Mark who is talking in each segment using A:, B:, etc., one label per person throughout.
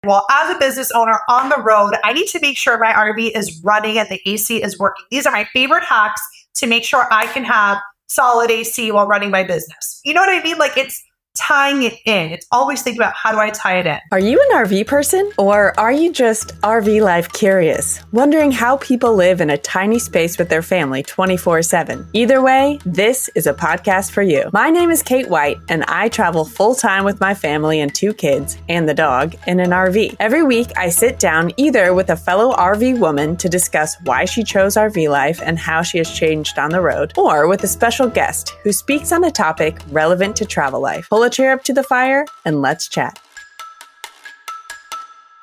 A: well, as a business owner on the road, I need to make sure my RV is running and the AC is working. These are my favorite hacks to make sure I can have solid AC while running my business. You know what I mean? Like it's tying it in. It's always thinking about how do I tie it in?
B: Are you an RV person? Or are you just RV life curious, wondering how people live in a tiny space with their family 24/7? Either way, this is a podcast for you. My name is Kate White, and I travel full-time with my family and 2 kids and the dog in an RV. Every week, I sit down either with a fellow RV woman to discuss why she chose RV life and how she has changed on the road, or with a special guest who speaks on a topic relevant to travel life. Pull a chair up to the fire and let's chat.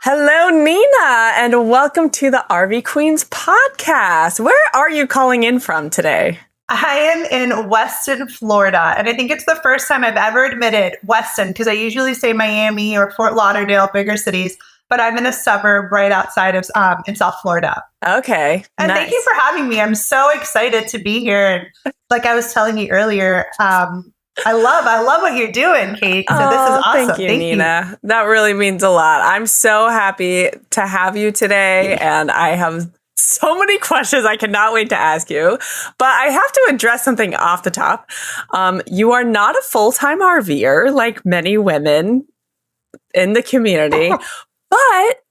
B: Hello, Nina, and welcome to the RV Queens podcast. Where are you calling in from today?
A: I am in Weston, Florida, and I think it's the first time I've ever admitted Weston because I usually say Miami or Fort Lauderdale, bigger cities, but I'm in a suburb right outside of in South Florida.
B: Okay,
A: and
B: nice.
A: Thank you for having me. I'm so excited to be here. And like I was telling you earlier, I love what you're doing, Kate. So this is awesome.
B: Thank you, Nina. That really means a lot. I'm so happy to have you today, and I have so many questions I cannot wait to ask you. But I have to address something off the top. You are not a full-time RVer like many women in the community, but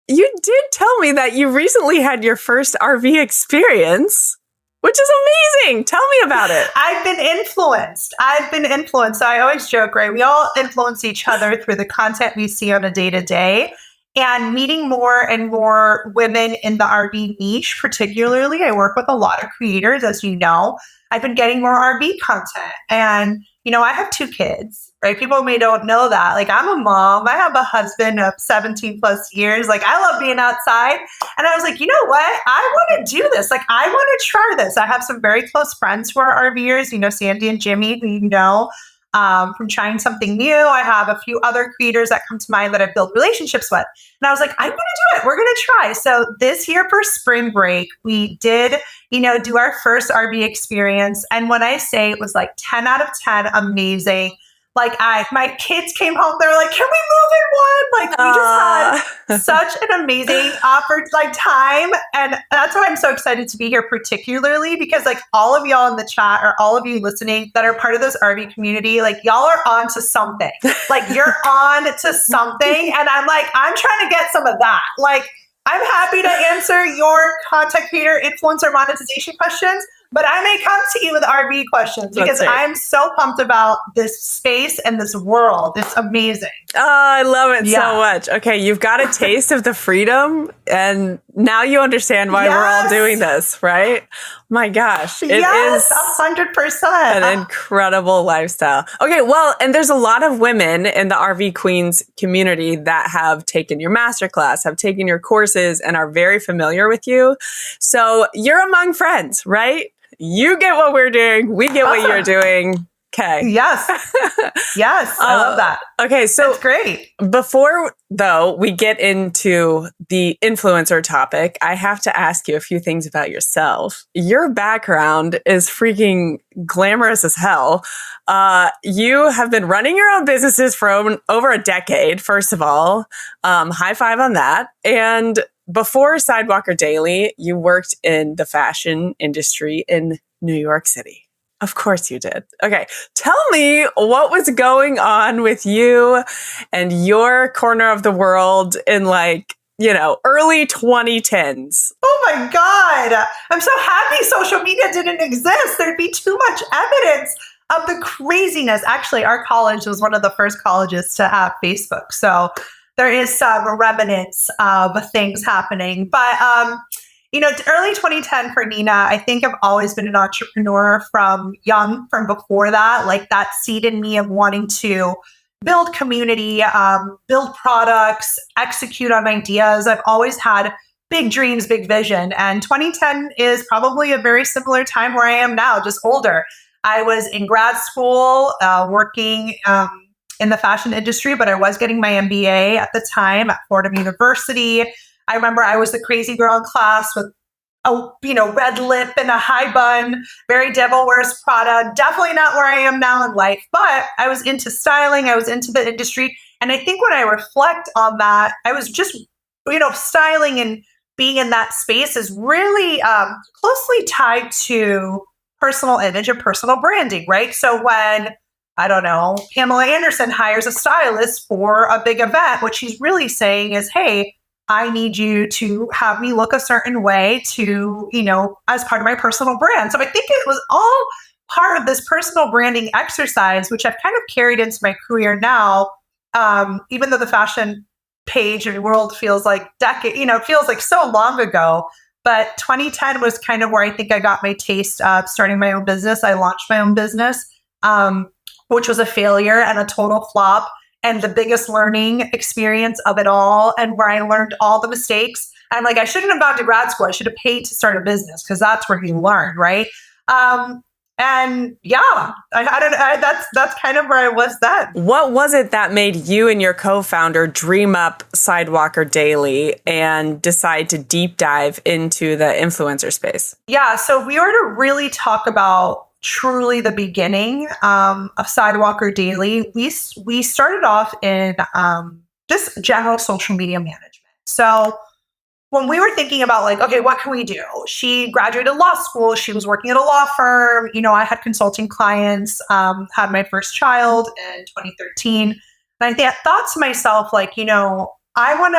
B: you did tell me that you recently had your first RV experience, which is amazing. Tell me about it.
A: I've been influenced. So I always joke, right? We all influence each other through the content we see on a day-to-day. And meeting more and more women in the RV niche, particularly, I work with a lot of creators, as you know. I've been getting more RV content. And, you know, I have 2 kids, right? People may don't know that. Like, I'm a mom. I have a husband of 17 plus years. Like, I love being outside. And I was like, you know what? I want to do this. Like, I want to try this. I have some very close friends who are RVers, you know, Sandy and Jimmy, who you know. From trying something new. I have a few other creators that come to mind that I've built relationships with. And I was like, I'm going to do it. We're going to try. So this year for spring break, we did, you know, do our first RV experience. And when I say it was like 10 out of 10, amazing. Like my kids came home, they were like, can we move in one? Like we just had such an amazing time. And that's why I'm so excited to be here, particularly because like all of y'all in the chat or all of you listening that are part of this RV community, like y'all are on to something. Like you're on to something. And I'm like, I'm trying to get some of that. Like I'm happy to answer your content creator, influencer monetization questions. But I may come to you with RV questions because I'm so pumped about this space and this world. It's amazing.
B: Oh, I love it so much. Okay, you've got a taste of the freedom, and now you understand why we're all doing this, right? My gosh. It is
A: 100%.
B: An incredible lifestyle. Okay, well, and there's a lot of women in the RV Queens community that have taken your masterclass, have taken your courses, and are very familiar with you. So you're among friends, right? You get what we're doing. We get what you're doing. Okay.
A: Yes. Yes. I love that.
B: Okay. So
A: that's great.
B: Before, though, we get into the influencer topic, I have to ask you a few things about yourself. Your background is freaking glamorous as hell. You have been running your own businesses for over a decade, first of all. High five on that. And before Sidewalker Daily, you worked in the fashion industry in New York City. Of course you did. Okay. Tell me what was going on with you and your corner of the world in early 2010s.
A: Oh my God. I'm so happy social media didn't exist. There'd be too much evidence of the craziness. Actually, our college was one of the first colleges to have Facebook. So there is some remnants of things happening. But, early 2010 for Nina, I think I've always been an entrepreneur from before that, like that seed in me of wanting to build community, build products, execute on ideas. I've always had big dreams, big vision. And 2010 is probably a very similar time where I am now, just older. I was in grad school working in the fashion industry, but I was getting my MBA at the time at Fordham University. I remember I was the crazy girl in class with a red lip and a high bun, very Devil Wears Prada. Definitely not where I am now in life, but I was into styling. I was into the industry. And And I think when I reflect on that, I was just, styling and being in that space is really closely tied to personal image and personal branding, right? So when, I don't know, Pamela Anderson hires a stylist for a big event, what she's really saying is, hey, I need you to have me look a certain way to, as part of my personal brand. So I think it was all part of this personal branding exercise, which I've kind of carried into my career now, even though the fashion page and world feels like it feels like so long ago. But 2010 was kind of where I think I got my taste of starting my own business. I launched my own business, which was a failure and a total flop, and the biggest learning experience of it all, and where I learned all the mistakes. I'm like, I shouldn't have gone to grad school. I should have paid to start a business, because that's where you learn, right? And yeah, I don't know. That's kind of where I was then.
B: What was it that made you and your co-founder dream up Sidewalker Daily and decide to deep dive into the influencer space?
A: Yeah, so if we were to really talk about truly the beginning of Sidewalker Daily, we started off in just general social media management. So when we were thinking about like, okay, what can we do? She graduated law school. She was working at a law firm. I had consulting clients, had my first child in 2013. And I thought to myself, like, I want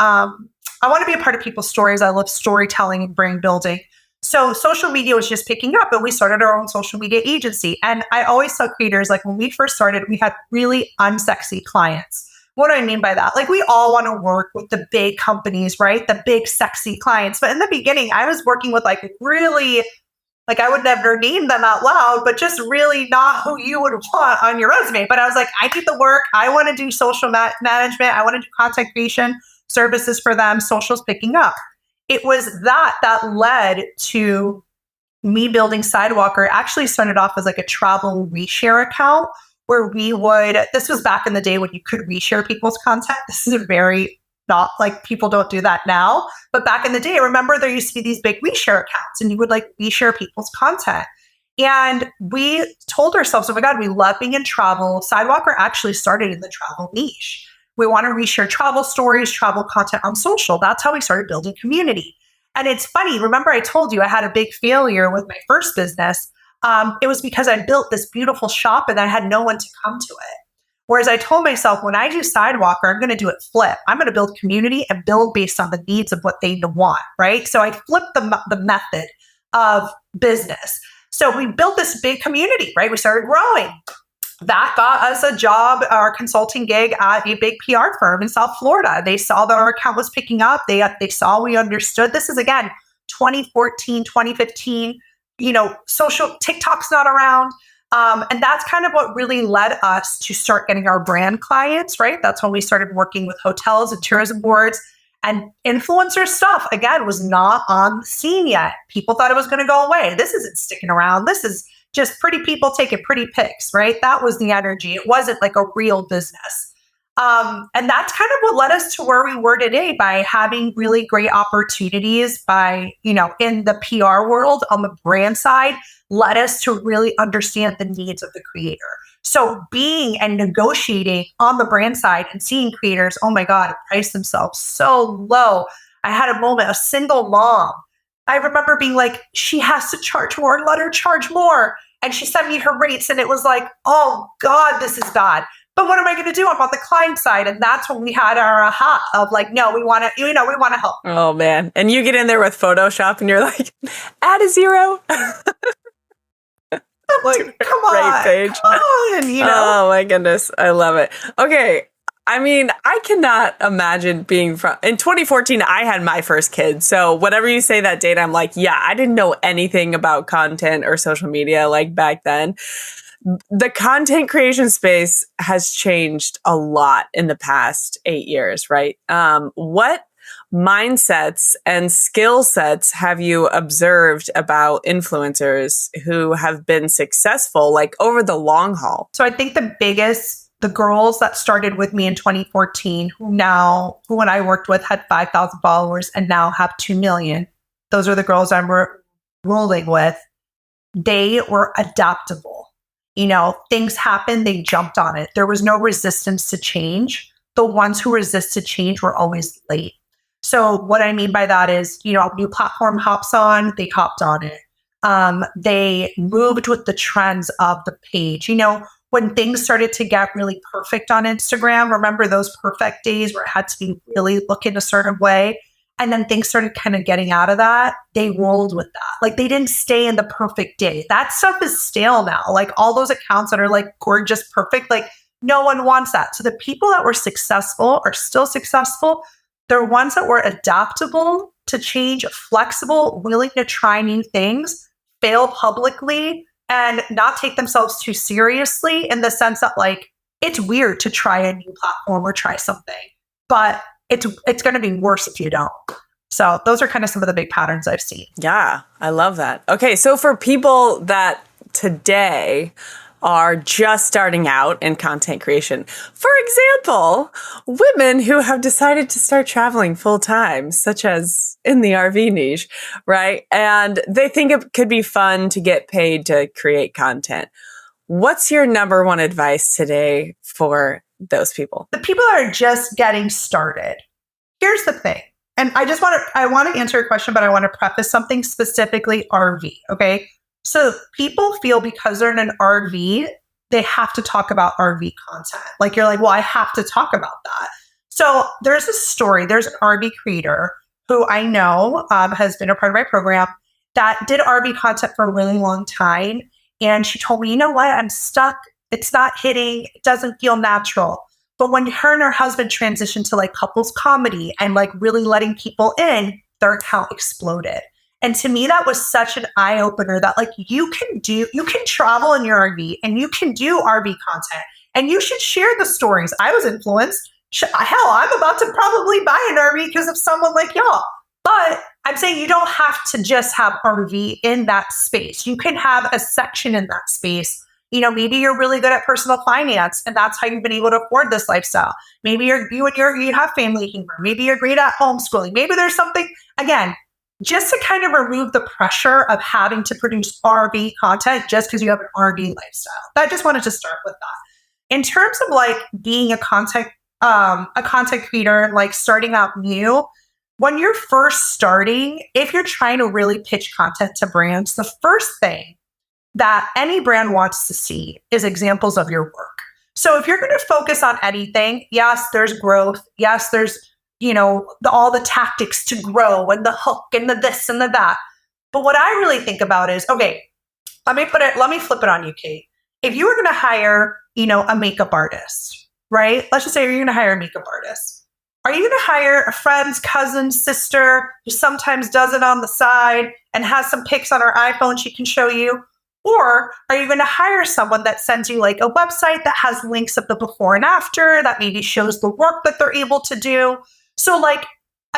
A: to be a part of people's stories. I love storytelling and brand building. So social media was just picking up, and we started our own social media agency. And I always tell creators, like, when we first started, we had really unsexy clients. What do I mean by that? Like, we all want to work with the big companies, right? The big, sexy clients. But in the beginning, I was working with like really, like, I would never name them out loud, but just really not who you would want on your resume. But I was like, I need the work. I want to do social management. I want to do content creation services for them. Social's picking up. It was that led to me building Sidewalker. It actually started off as like a travel reshare account, where this was back in the day when you could reshare people's content. This is not like, people don't do that now. But back in the day, remember, there used to be these big reshare accounts, and you would like reshare people's content. And we told ourselves, oh my God, we love being in travel. Sidewalker actually started in the travel niche. We want to reshare travel stories, travel content on social. That's how we started building community. And it's funny, remember I told you I had a big failure with my first business. It was because I built this beautiful shop and I had no one to come to it. Whereas I told myself, when I do Sidewalker, I'm going to do it flip. I'm going to build community and build based on the needs of what they want, right? So I flipped the method of business. So we built this big community, right? We started growing. That got us a job, our consulting gig at a big PR firm in South Florida. They saw that our account was picking up. They saw we understood. This is, again, 2014, 2015. Social TikTok's not around. And that's kind of what really led us to start getting our brand clients, right? That's when we started working with hotels and tourism boards, and influencer stuff, again, was not on the scene yet. People thought it was going to go away. This isn't sticking around. This is just pretty people taking pretty pics, right? That was the energy. It wasn't like a real business. And that's kind of what led us to where we were today, by having really great opportunities by, in the PR world on the brand side, led us to really understand the needs of the creator. So being and negotiating on the brand side and seeing creators, oh my God, price themselves so low. I had a moment, a single mom. I remember being like, she has to charge more, let her charge more. And she sent me her rates, and it was like, oh God, this is bad. But what am I going to do? I'm on the client side. And that's when we had our aha of like, no, we want to help.
B: Oh man. And you get in there with Photoshop and you're like, add a zero.
A: Like, come on,
B: page.
A: Come on,
B: Oh my goodness. I love it. Okay. I mean, I cannot imagine being in 2014, I had my first kid. So whatever you say that date, I'm like, yeah, I didn't know anything about content or social media like back then. The content creation space has changed a lot in the past 8 years, right? What mindsets and skill sets have you observed about influencers who have been successful, like over the long haul?
A: So I think the girls that started with me in 2014, who when I worked with had 5,000 followers and now have 2 million, those are the girls I'm rolling with. They were adaptable. things happened, they jumped on it. There was no resistance to change. The ones who resisted change were always late. So what I mean by that is, a new platform hops on, they hopped on it. They moved with the trends of the page. When things started to get really perfect on Instagram, remember those perfect days where it had to be really looking a certain way? And then things started kind of getting out of that. They rolled with that. Like they didn't stay in the perfect day. That stuff is stale now. Like all those accounts that are like gorgeous, perfect, like no one wants that. So the people that were successful are still successful. They're ones that were adaptable to change, flexible, willing to try new things, fail publicly, and not take themselves too seriously in the sense that like, it's weird to try a new platform or try something, but it's going to be worse if you don't. So those are kind of some of the big patterns I've seen.
B: Yeah, I love that. Okay, so for people that today are just starting out in content creation, for example, women who have decided to start traveling full time, such as in the RV niche, right? And they think it could be fun to get paid to create content. What's your number one advice today for those people?
A: The people that are just getting started. Here's the thing. And I want to answer your question, but I want to preface something specifically RV. Okay. So people feel because they're in an RV, they have to talk about RV content. Like you're like, well, I have to talk about that. So there's a story. There's an RV creator who I know has been a part of my program that did RV content for a really long time. And she told me, you know what? I'm stuck. It's not hitting. It doesn't feel natural. But when her and her husband transitioned to like couples comedy and like really letting people in, their account exploded. And to me, that was such an eye opener that like you can travel in your RV and you can do RV content and you should share the stories. I was influenced. Hell, I'm about to probably buy an RV because of someone like y'all. But I'm saying you don't have to just have RV in that space. You can have a section in that space. Maybe you're really good at personal finance and that's how you've been able to afford this lifestyle. Maybe you have family humor. Maybe you're great at homeschooling. Maybe there's something, again, just to kind of remove the pressure of having to produce RV content just because you have an RV lifestyle. I just wanted to start with that. In terms of like being a content creator, like starting out new, when you're first starting, if you're trying to really pitch content to brands, the first thing that any brand wants to see is examples of your work. So if you're going to focus on anything, yes, there's growth. Yes, there's, all the tactics to grow and the hook and the this and the that. But what I really think about is, okay, let me flip it on you, Kate. If you were going to hire, a makeup artist, right? Let's just say you're going to hire a makeup artist. Are you going to hire a friend's cousin, sister who sometimes does it on the side and has some pics on her iPhone she can show you? Or are you going to hire someone that sends you like a website that has links of the before and after that maybe shows the work that they're able to do? So like,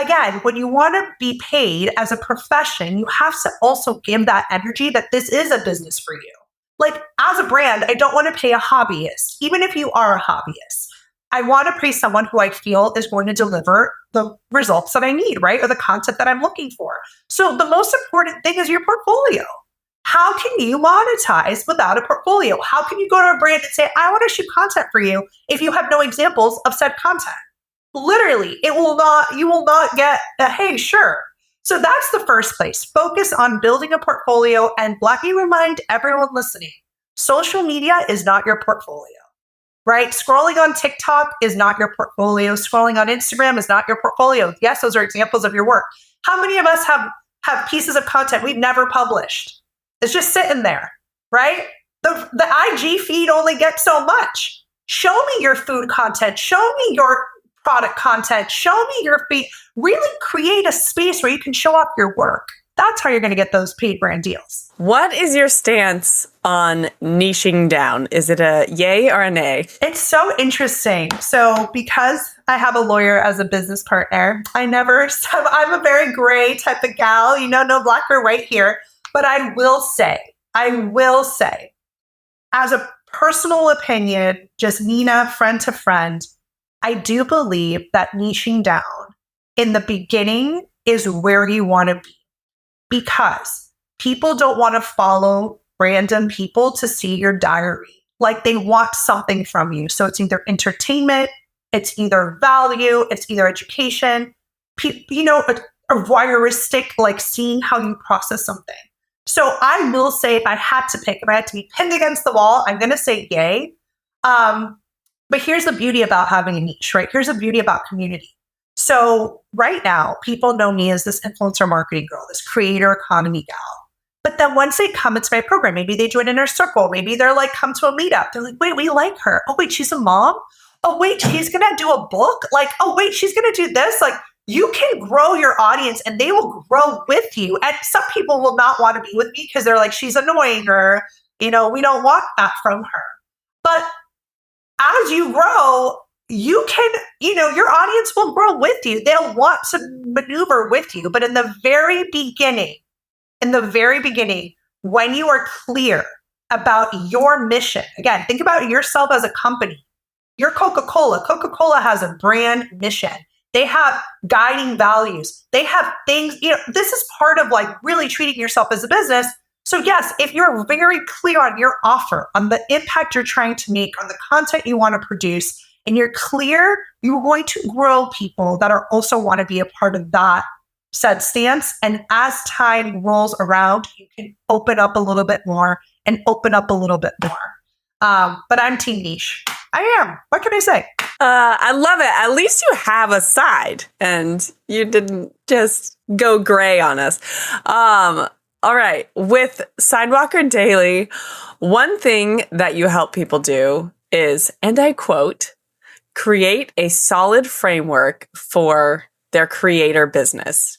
A: again, when you want to be paid as a profession, you have to also give that energy that this is a business for you. Like as a brand, I don't want to pay a hobbyist, even if you are a hobbyist. I want to pay someone who I feel is going to deliver the results that I need, right? Or the content that I'm looking for. So the most important thing is your portfolio. How can you monetize without a portfolio? How can you go to a brand and say, I want to shoot content for you if you have no examples of said content? Literally, you will not get a, hey, sure. So that's the first place. Focus on building a portfolio and let me remind everyone listening, social media is not your portfolio, right? Scrolling on TikTok is not your portfolio. Scrolling on Instagram is not your portfolio. Yes, those are examples of your work. How many of us have pieces of content we've never published? It's just sitting there, right? The IG feed only gets so much. Show me your food content. Show me your product content. Show me your feed. Really create a space where you can show off your work. That's how you're going to get those paid brand deals.
B: What is your stance on niching down? Is it a yay or a nay?
A: It's so interesting. So because I have a lawyer as a business partner, I'm a very gray type of gal, no black or white here. But I will say, as a personal opinion, just Nina, friend to friend, I do believe that niching down in the beginning is where you want to be because people don't want to follow random people to see your diary. Like they want something from you. So it's either entertainment, it's either value, it's either education, a voyeuristic, like seeing how you process something. So I will say, if I had to pick, if I had to be pinned against the wall, I'm going to say yay. But here's the beauty about having a niche, right? Here's the beauty about community. So right now, people know me as this influencer marketing girl, this creator economy gal. But then once they come into my program, maybe they join in our circle. Maybe they're like, come to a meetup. They're like, wait, we like her. Oh, wait, she's a mom. Oh, wait, she's going to do a book. Like, oh, wait, she's going to do this. Like, you can grow your audience and they will grow with you. And some people will not want to be with me because they're like, she's annoying or, we don't want that from her. But as you grow, you can, your audience will grow with you. They'll want to maneuver with you. But in the very beginning, when you are clear about your mission, again, think about yourself as a company. You're Coca-Cola. Coca-Cola has a brand mission. They have guiding values. They have things, this is part of like really treating yourself as a business. So yes, if you're very clear on your offer, on the impact you're trying to make, on the content you want to produce, and you're clear, you're going to grow people that are also want to be a part of that said stance. And as time rolls around, you can open up a little bit more and open up a little bit more. But I'm team niche. I am. What can I say?
B: I love it. At least you have a side and you didn't just go gray on us. All right. With Sidewalker Daily, one thing that you help people do is, and I quote, create a solid framework for their creator business.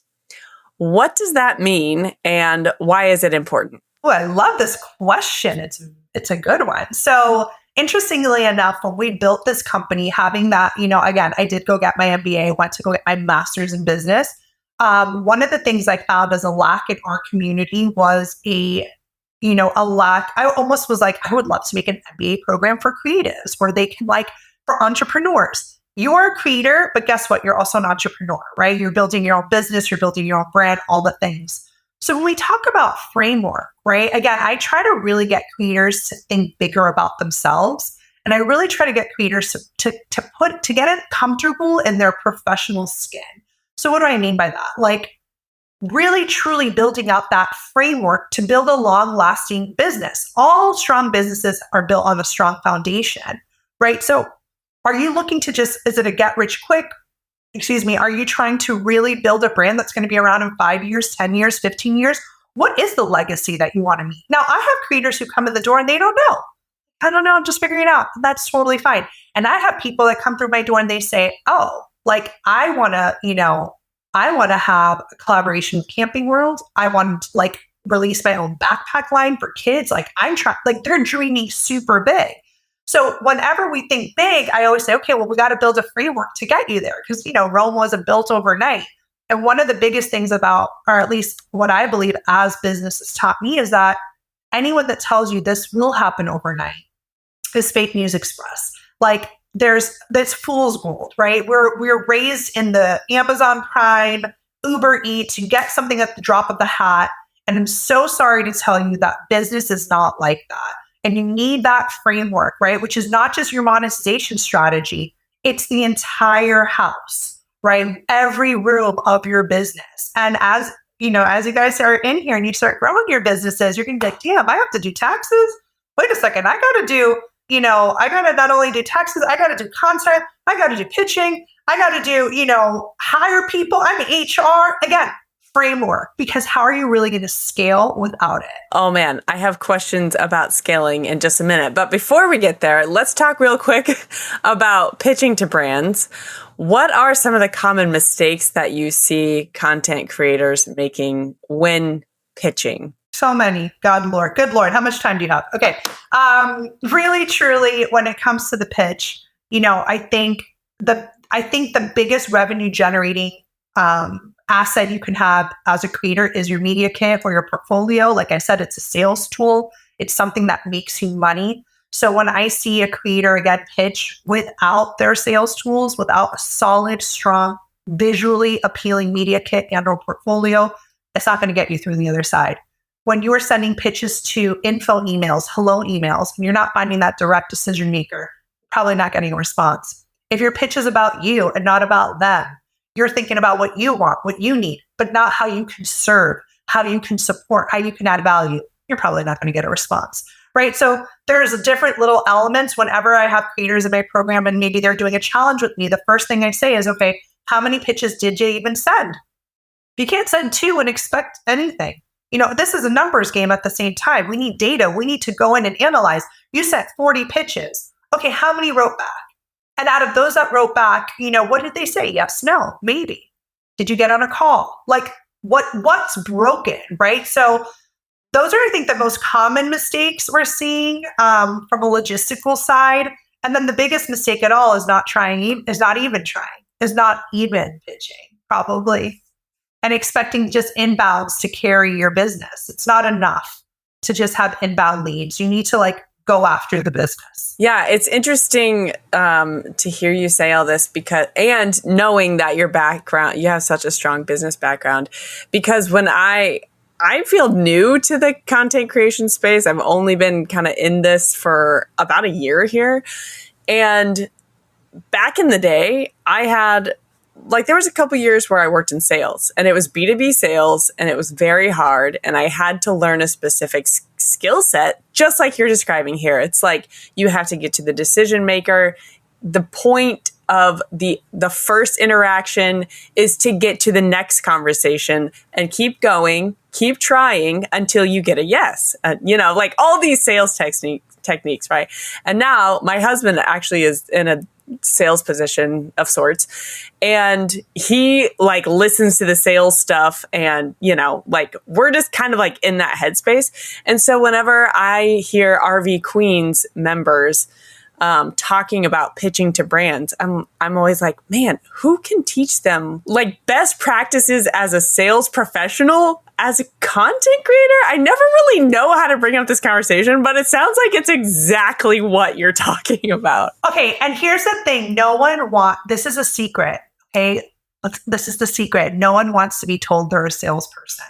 B: What does that mean and why is it important?
A: Oh, I love this question. It's a good one. So interestingly enough, when we built this company, having that, again, I did go get my MBA, went to go get my master's in business. One of the things I found as a lack in our community was a lack. I almost was like, I would love to make an MBA program for creatives where they can for entrepreneurs. You are a creator, but guess what? You're also an entrepreneur, right? You're building your own business, you're building your own brand, all the things. So when we talk about framework, right? Again, I try to really get creators to think bigger about themselves. And I really try to get creators to get it comfortable in their professional skin. So what do I mean by that? Really truly building out that framework to build a long-lasting business. All strong businesses are built on a strong foundation, right? So are you looking to is it a get rich quick? Are you trying to really build a brand that's going to be around in 5 years, 10 years, 15 years? What is the legacy that you want to meet? Now, I have creators who come in the door and they don't know. I don't know. I'm just figuring it out. That's totally fine. And I have people that come through my door and they say, oh, I want to have a collaboration with Camping World. I want to release my own backpack line for kids. They're dreaming super big. So whenever we think big, I always say, okay, well, we got to build a framework to get you there because, Rome wasn't built overnight. And one of the biggest things about, or at least what I believe as business has taught me is that anyone that tells you this will happen overnight is fake news express. There's fool's gold, right? We're raised in the Amazon Prime, Uber Eats, you get something at the drop of the hat. And I'm so sorry to tell you that business is not like that. And you need that framework, right? Which is not just your monetization strategy. It's the entire house, right? Every room of your business. And as you guys are in here and you start growing your businesses, you're going to be like, damn, I have to do taxes. Wait a second. I got to not only do taxes, I got to do content. I got to do pitching. I got to do, hire people. I'm HR. Again, framework, because how are you really going to scale without it?
B: Oh man, I have questions about scaling in just a minute. But before we get there, let's talk real quick about pitching to brands. What are some of the common mistakes that you see content creators making when pitching?
A: So many. Good Lord. How much time do you have? Okay. Really, truly, when it comes to the pitch, I think the biggest revenue generating asset you can have as a creator is your media kit or your portfolio. Like I said, it's a sales tool. It's something that makes you money. So when I see a creator, again, pitch without their sales tools, without a solid, strong, visually appealing media kit and or portfolio, it's not going to get you through the other side. when you are sending pitches to info emails, hello emails, and you're not finding that direct decision maker, probably not getting a response. If your pitch is about you and not about them, you're thinking about what you want, what you need, but not how you can serve, how you can support, how you can add value, you're probably not going to get a response, right? So there's different little elements whenever I have creators in my program and maybe they're doing a challenge with me. The first thing I say is, okay, how many pitches did you even send? You can't send 2 and expect anything. This is a numbers game at the same time. We need data. We need to go in and analyze. You sent 40 pitches. Okay, how many wrote back? And out of those that wrote back, what did they say? Yes, no, maybe. Did you get on a call? Like what's broken, right? So those are, I think, the most common mistakes we're seeing from a logistical side. And then the biggest mistake at all is not even pitching, probably. And expecting just inbounds to carry your business. It's not enough to just have inbound leads. You need to go after the business.
B: Yeah, it's interesting to hear you say all this and knowing that your background, you have such a strong business background, because when I feel new to the content creation space. I've only been kind of in this for about a year here. And back in the day, I had there was a couple years where I worked in sales, and it was B2B sales, and it was very hard. And I had to learn a specific skill set, just like you're describing here. It's like you have to get to the decision maker. The point of the first interaction is to get to the next conversation and keep going, keep trying until you get a yes. All these sales techniques, right? And now my husband actually is in a sales position of sorts, and he listens to the sales stuff, and we're just kind of in that headspace. And so whenever I hear RV Queens members talking about pitching to brands, I'm always like, man, who can teach them best practices as a sales professional, as a content creator? I never really know how to bring up this conversation, but it sounds like it's exactly what you're talking about.
A: Okay, and here's the thing. This is a secret, okay? This is the secret. No one wants to be told they're a salesperson.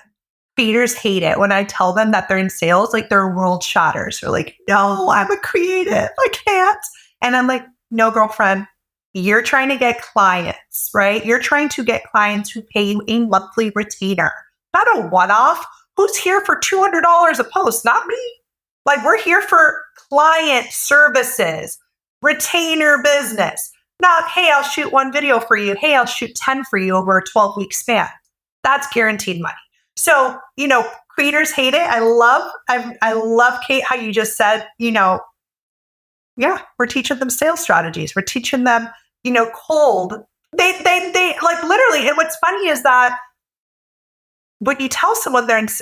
A: Creators hate it when I tell them that they're in sales, they're world shatters. They're like, no, I'm a creative. I can't. And I'm like, no, girlfriend, you're trying to get clients, right? You're trying to get clients who pay you a monthly retainer, not a one-off. Who's here for $200 a post? Not me. We're here for client services, retainer business. Not, hey, I'll shoot 1 video for you. Hey, I'll shoot 10 for you over a 12-week span. That's guaranteed money. So, creators hate it. I love, Kate, how you just said, yeah, we're teaching them sales strategies. We're teaching them, cold. They literally, and what's funny is that when you tell someone the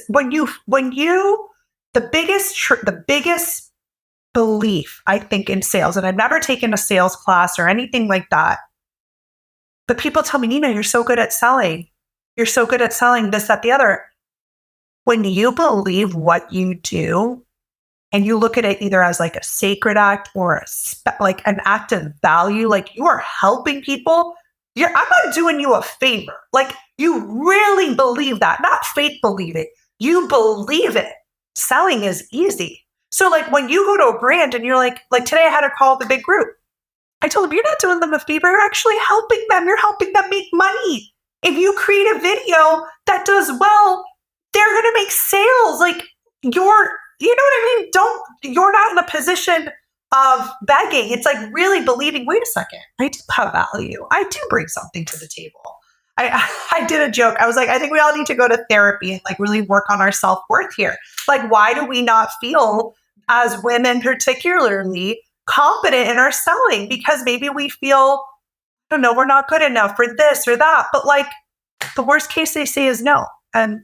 A: biggest belief, I think, in sales, and I've never taken a sales class or anything like that, but people tell me, Nina, you're so good at selling. You're so good at selling this, that, the other. When you believe what you do and you look at it either as a sacred act or an act of value, you are helping people, I'm not doing you a favor. You really believe that, not fake believe it. You believe it. Selling is easy. So when you go to a brand and you're like today I had a call with a big group. I told them, you're not doing them a favor. You're actually helping them. You're helping them make money. If you create a video that does well, they're going to make sales. You're not in a position of begging. It's really believing, wait a second, I do have value. I do bring something to the table. I did a joke. I was like, I think we all need to go to therapy and really work on our self-worth here. Why do we not feel, as women particularly, confident in our selling? Because maybe we feel, I don't know, we're not good enough for this or that. But the worst case they say is no. And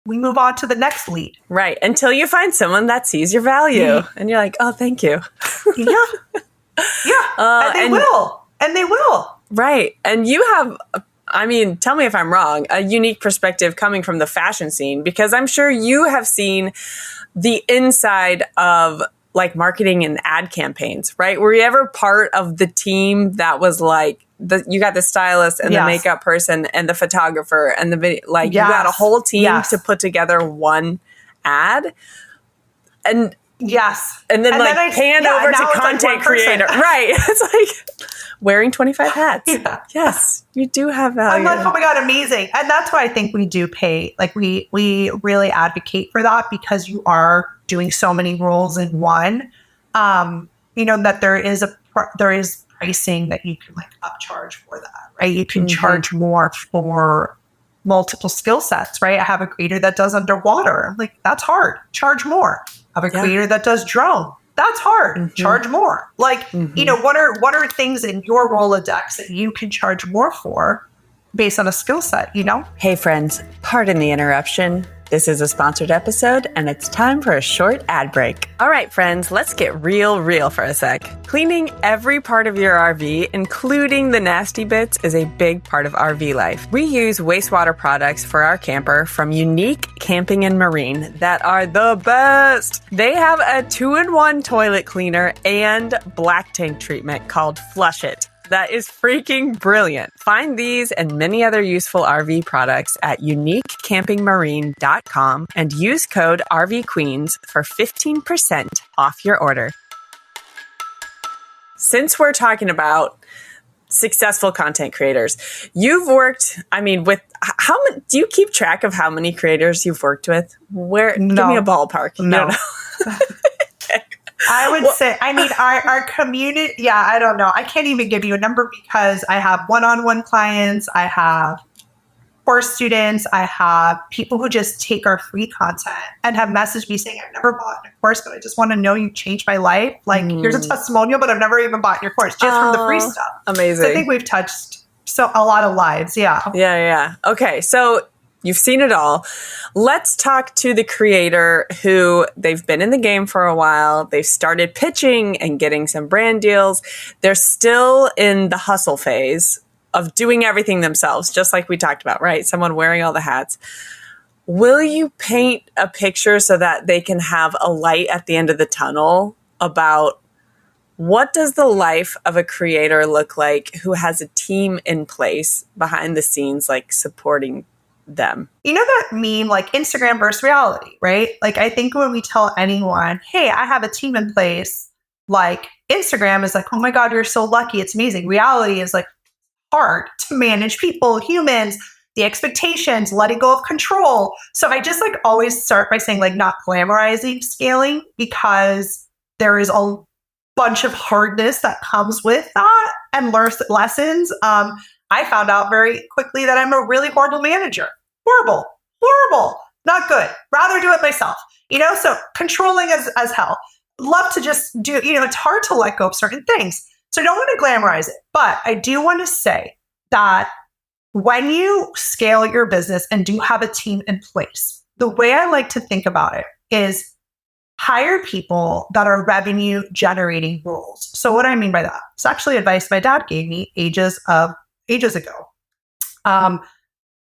A: we move on to the next lead.
B: Right. Until you find someone that sees your value. Mm-hmm. And you're like, oh, thank you.
A: Yeah. Yeah. And they will.
B: Right. And you have, tell me if I'm wrong, a unique perspective coming from the fashion scene, because I'm sure you have seen the inside of marketing and ad campaigns, right? Were you ever part of the team that was you got the stylist and the makeup person and the photographer and the video, you got a whole team to put together one ad. And
A: yes.
B: And then like hand over to content
A: like
B: creator. Right. It's like wearing 25 hats.
A: Yeah.
B: Yes, you do have value.
A: I'm like, oh my God, amazing. And that's why I think we do pay. Like we really advocate for that because you are doing so many roles in one. That there is pricing that you can like upcharge for that, right? You can charge more for multiple skill sets, right? I have a creator that does underwater. I'm like, that's hard. Charge more. I have a creator that does drone. That's hard. Charge more. Like, what are things in your Rolodex that you can charge more for based on a skill set,
B: Hey friends, pardon the interruption. This is a sponsored episode and it's time for a short ad break. All right, friends, let's get real for a sec. Cleaning every part of your RV, including the nasty bits, is a big part of RV life. We use wastewater products for our camper from Unique Camping and Marine that are the best. They have a 2-in-1 toilet cleaner and black tank treatment called Flush It. That is freaking brilliant. Find these and many other useful RV products at uniquecampingmarine.com and use code RVQueens for 15% off your order. Since we're talking about successful content creators, you've worked, with how many, do you keep track of how many creators you've worked with? No. Give me a ballpark.
A: No. I would say, our community, I don't know. I can't even give you a number because I have one-on-one clients. I have course students. I have people who just take our free content and have messaged me saying, I've never bought a course, but I just want to know you changed my life. Like, here's a testimonial, but I've never even bought your course just from the free stuff.
B: Amazing.
A: So I think we've touched a lot of lives. Yeah.
B: Yeah. Okay. So you've seen it all. Let's talk to the creator who they've been in the game for a while. They've started pitching and getting some brand deals. They're still in the hustle phase of doing everything themselves, just like we talked about, right? Someone wearing all the hats. Will you paint a picture so that they can have a light at the end of the tunnel about what does the life of a creator look like who has a team in place behind the scenes, like supporting them?
A: You know that meme, like Instagram versus reality, right? Like, I think when we tell anyone, hey, I have a team in place, like Instagram is like, oh my God, you're so lucky. It's amazing. Reality is like hard to manage people, humans, the expectations, letting go of control. So I just like always start by saying like not glamorizing scaling because there is a bunch of hardness that comes with that and lessons. I found out very quickly that I'm a really horrible manager. Horrible, not good. Rather do it myself, so controlling as hell. Love to just do, it's hard to let go of certain things. So I don't want to glamorize it, but I do want to say that when you scale your business and do have a team in place, the way I like to think about it is hire people that are revenue generating roles. So what do I mean by that? It's actually advice my dad gave me ages ago.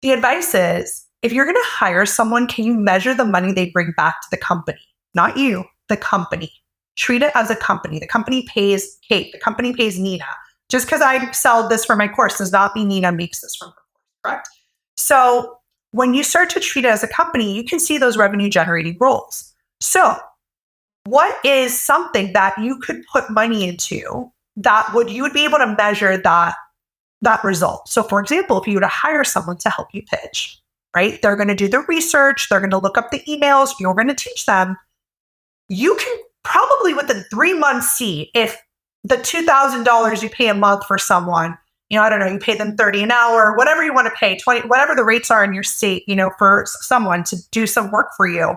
A: The advice is, if you're going to hire someone, can you measure the money they bring back to the company? Not you, the company. Treat it as a company. The company pays Kate. The company pays Nina. Just because I sell this for my course does not mean Nina makes this from her course, correct? So when you start to treat it as a company, you can see those revenue generating roles. So what is something that you could put money into that you would be able to measure that result? So for example, if you were to hire someone to help you pitch, right? They're going to do the research. They're going to look up the emails. You're going to teach them. You can probably within 3 months see if the $2,000 you pay a month for someone, I don't know, you pay them $30 an hour, whatever you want to pay, 20, whatever the rates are in your state, for someone to do some work for you.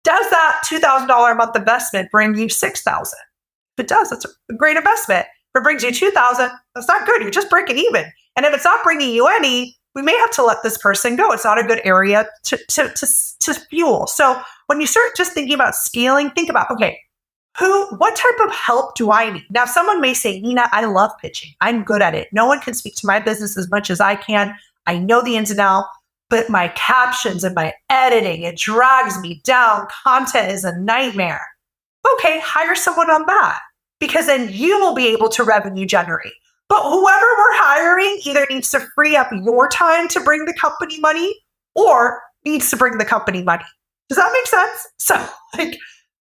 A: Does that $2,000 a month investment bring you $6,000? If it does, that's a great investment. If it brings you $2,000, that's not good. You're just breaking even. And if it's not bringing you any, we may have to let this person go. It's not a good area to fuel. So when you start just thinking about scaling, think about, okay, what type of help do I need? Now, someone may say, Nina, I love pitching. I'm good at it. No one can speak to my business as much as I can. I know the ins and outs, but my captions and my editing, it drags me down. Content is a nightmare. Okay, hire someone on that, because then you will be able to revenue generate. But whoever we're hiring either needs to free up your time to bring the company money or needs to bring the company money. Does that make sense? So like,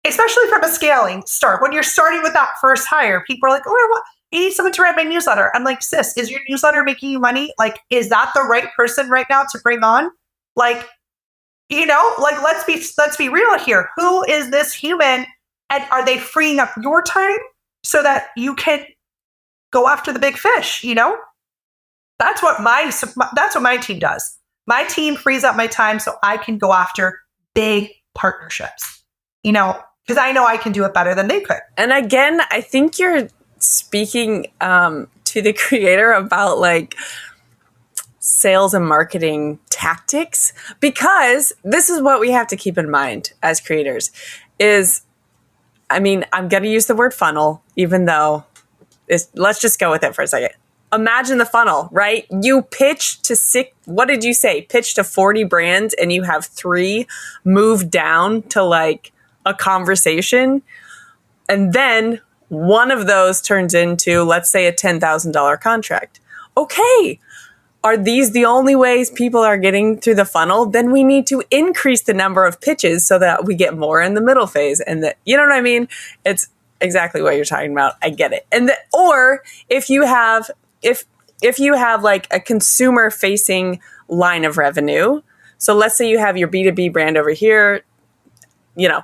A: especially from a scaling start, when you're starting with that first hire, people are like, oh, I need someone to write my newsletter. I'm like, sis, is your newsletter making you money? Like, is that the right person right now to bring on? Like, like let's be real here. Who is this human? And are they freeing up your time so that you can go after the big fish? That's what my team does. My team frees up my time so I can go after big partnerships, because I know I can do it better than they could.
B: And again, I think you're speaking to the creator about like sales and marketing tactics, because this is what we have to keep in mind as creators is, I'm going to use the word funnel, even though let's just go with it for a second. Imagine the funnel, right? You pitch to what did you say? Pitch to 40 brands and you have 3 move down to like a conversation. And then one of those turns into, let's say, a $10,000 contract. Okay. Are these the only ways people are getting through the funnel? Then we need to increase the number of pitches so that we get more in the middle phase. And you know what I mean? It's exactly what you're talking about. I get it. Or if you have like a consumer facing line of revenue, so let's say you have your B2B brand over here,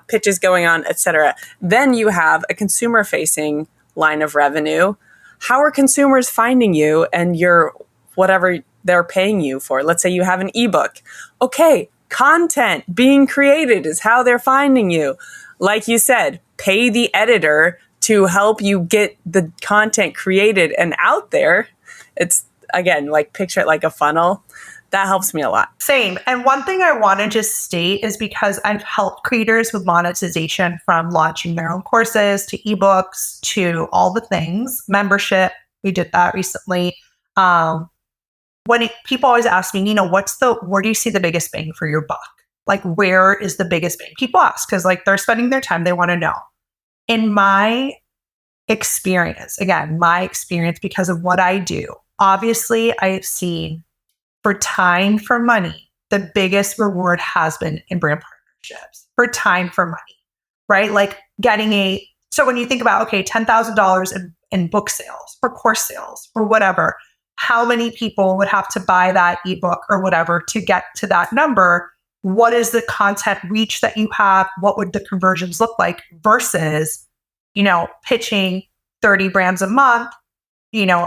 B: pitches going on, etc. Then you have a consumer facing line of revenue. How are consumers finding you and your whatever they're paying you for? Let's say you have an ebook. Okay, content being created is how they're finding you. Like you said, pay the editor to help you get the content created and out there. It's, again, like picture it like a funnel. That helps me a lot.
A: Same. And one thing I want to just state is because I've helped creators with monetization, from launching their own courses to ebooks to all the things, membership. We did that recently. People always ask me, Nina, where do you see the biggest bang for your buck? Like, where is the biggest bang? People ask because like they're spending their time. They want to know. In my experience, because of what I do, obviously I've seen for time for money, the biggest reward has been in brand partnerships for time for money, right? Like so when you think about, okay, $10,000 in book sales, for course sales, or whatever, how many people would have to buy that ebook or whatever to get to that number? What is the content reach that you have? What would the conversions look like versus, pitching 30 brands a month,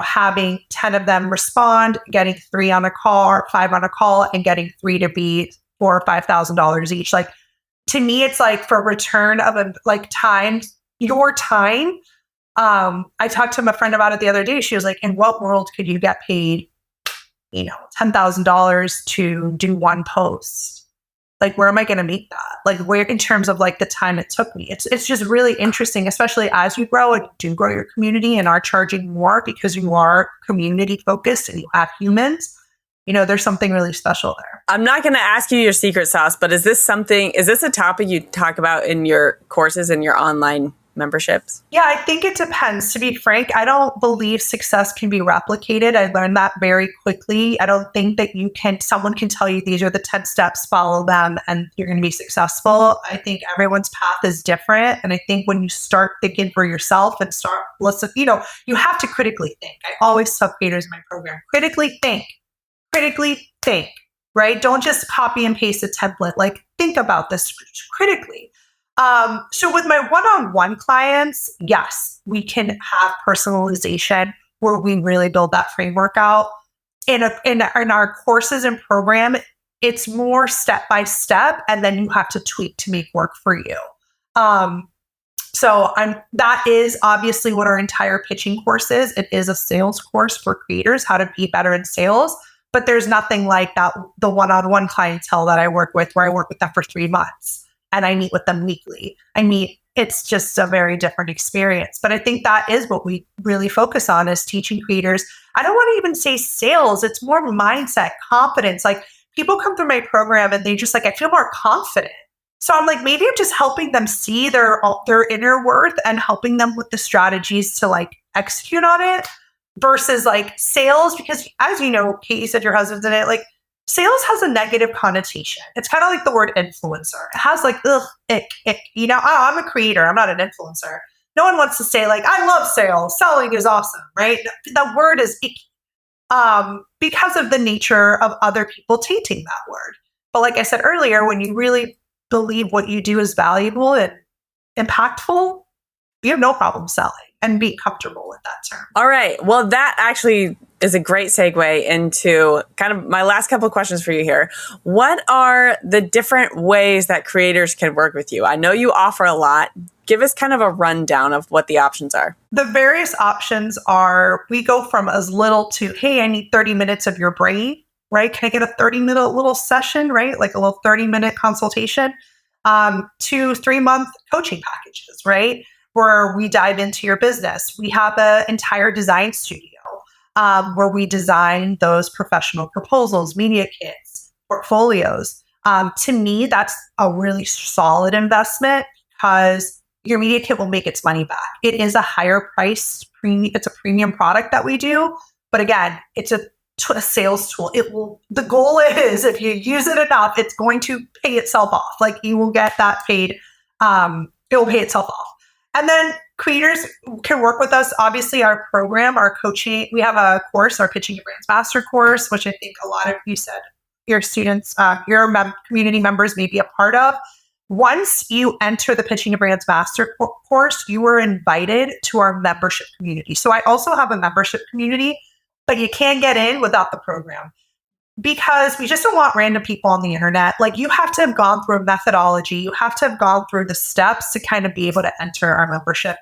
A: having 10 of them respond, getting 3 on a call or 5 on a call, and getting 3 to be $4,000 or $5,000 each. Like, to me, it's like for return of your time. I talked to a friend about it the other day. She was like, in what world could you get paid, $10,000 to do one post? Like, where am I going to meet that? Like, where, in terms of like the time it took me? It's just really interesting, especially as you grow and do grow your community and are charging more because you are community focused and you have humans. There's something really special there.
B: I'm not going to ask you your secret sauce, but is this a topic you talk about in your courses and your online memberships?
A: Yeah, I think it depends. To be frank, I don't believe success can be replicated. I learned that very quickly. I don't think that someone can tell you these are the 10 steps, follow them, and you're going to be successful. I think everyone's path is different. And I think when you start thinking for yourself and start listening, you have to critically think. I always tell creators in my program, critically think, right? Don't just copy and paste a template. Like, think about this critically. So with my one-on-one clients, yes, we can have personalization where we really build that framework out. In our courses and program, it's more step by step, and then you have to tweak to make work for you. That is obviously what our entire pitching course is. It is a sales course for creators, how to be better in sales. But there's nothing like that, the one-on-one clientele that I work with, where I work with them for 3 months. And I meet with them weekly. It's just a very different experience. But I think that is what we really focus on, is teaching creators. I don't want to even say sales. It's more mindset, confidence. Like, people come through my program and they just like, I feel more confident. So I'm like, maybe I'm just helping them see their inner worth and helping them with the strategies to like execute on it versus like sales. Because as you know, Kate, you said your husband's in it. Like, sales has a negative connotation. It's kind of like the word influencer. It has like, ugh, ick, you know, oh, I'm a creator. I'm not an influencer. No one wants to say like, I love sales. Selling is awesome, right? The word is icky because of the nature of other people tainting that word. But like I said earlier, when you really believe what you do is valuable and impactful, you have no problem selling and be comfortable with that term.
B: All right. Well, that actually is a great segue into kind of my last couple of questions for you here. What are the different ways that creators can work with you? I know you offer a lot. Give us kind of a rundown of what the options are.
A: The various options are, we go from as little to, hey, I need 30 minutes of your brain, right? Can I get a 30-minute little session, right? Like a little 30-minute consultation, to 3-month coaching packages, right? Where we dive into your business. We have an entire design studio where we design those professional proposals, media kits, portfolios. To me, that's a really solid investment because your media kit will make its money back. It is a higher price, it's a premium product that we do. But again, it's a sales tool. The goal is if you use it enough, it's going to pay itself off. Like you will get that paid. It will pay itself off. And then creators can work with us. Obviously, our program, our coaching, we have a course, our Pitching Your Brand's Master course, which I think a lot of you said your students, your community members may be a part of. Once you enter the Pitching Your Brand's Master course, you are invited to our membership community. So I also have a membership community, but you can't get in without the program because we just don't want random people on the internet. Like you have to have gone through a methodology. You have to have gone through the steps to kind of be able to enter our membership.